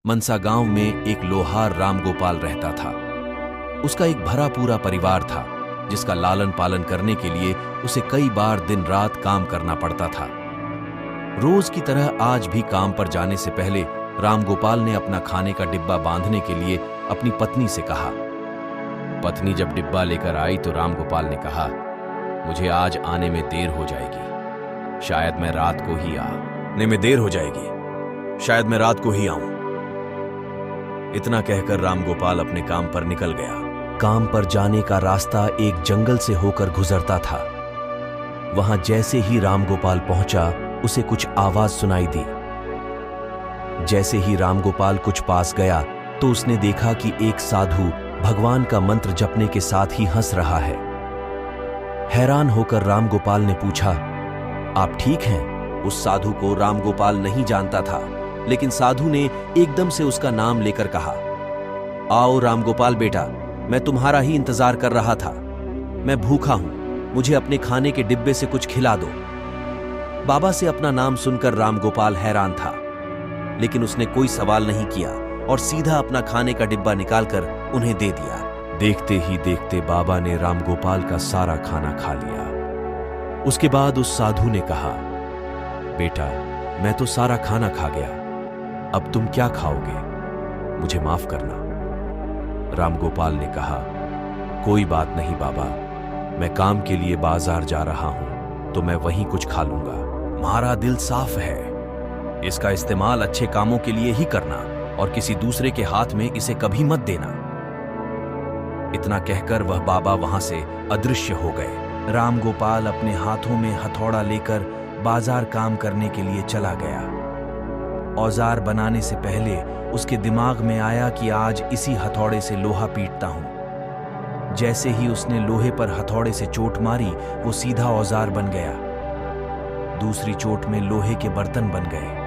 मनसा गांव में एक लोहार रामगोपाल रहता था। उसका एक भरा पूरा परिवार था जिसका लालन पालन करने के लिए उसे कई बार दिन रात काम करना पड़ता था। रोज की तरह आज भी काम पर जाने से पहले रामगोपाल ने अपना खाने का डिब्बा बांधने के लिए अपनी पत्नी से कहा। पत्नी जब डिब्बा लेकर आई तो रामगोपाल ने कहा, मुझे आज आने में देर हो जाएगी, शायद मैं रात को ही आने में देर हो जाएगी, शायद मैं रात को ही आऊं। इतना कहकर रामगोपाल अपने काम पर निकल गया। काम पर जाने का रास्ता एक जंगल से होकर गुजरता था। वहां जैसे ही रामगोपाल पहुंचा उसे कुछ आवाज सुनाई दी। जैसे ही रामगोपाल कुछ पास गया तो उसने देखा कि एक साधु भगवान का मंत्र जपने के साथ ही हंस रहा है। हैरान होकर रामगोपाल ने पूछा, आप ठीक हैं? उस साधु को रामगोपाल नहीं जानता था, लेकिन साधु ने एकदम से उसका नाम लेकर कहा, आओ रामगोपाल बेटा, मैं तुम्हारा ही इंतजार कर रहा था। मैं भूखा हूं, मुझे अपने खाने के डिब्बे से कुछ खिला दो। बाबा से अपना नाम सुनकर रामगोपाल हैरान था, लेकिन उसने कोई सवाल नहीं किया और सीधा अपना खाने का डिब्बा निकालकर उन्हें दे दिया। देखते ही देखते बाबा ने रामगोपाल का सारा खाना खा लिया। उसके बाद उस साधु ने कहा, बेटा, मैं तो सारा खाना खा गया, अब तुम क्या खाओगे? मुझे माफ करना। रामगोपाल ने कहा, कोई बात नहीं बाबा, मैं काम के लिए बाजार जा रहा हूं तो मैं वहीं कुछ खा लूंगा। तुम्हारा दिल साफ है, इसका इस्तेमाल अच्छे कामों के लिए ही करना और किसी दूसरे के हाथ में इसे कभी मत देना। इतना कहकर वह बाबा वहां से अदृश्य हो गए। रामगोपाल अपने हाथों में हथौड़ा लेकर बाजार काम करने के लिए चला गया। औजार बनाने से पहले उसके दिमाग में आया कि आज इसी हथौड़े से लोहा पीटता हूं। जैसे ही उसने लोहे पर हथौड़े से चोट मारी, वो सीधा औजार बन गया। दूसरी चोट में लोहे के बर्तन बन गए।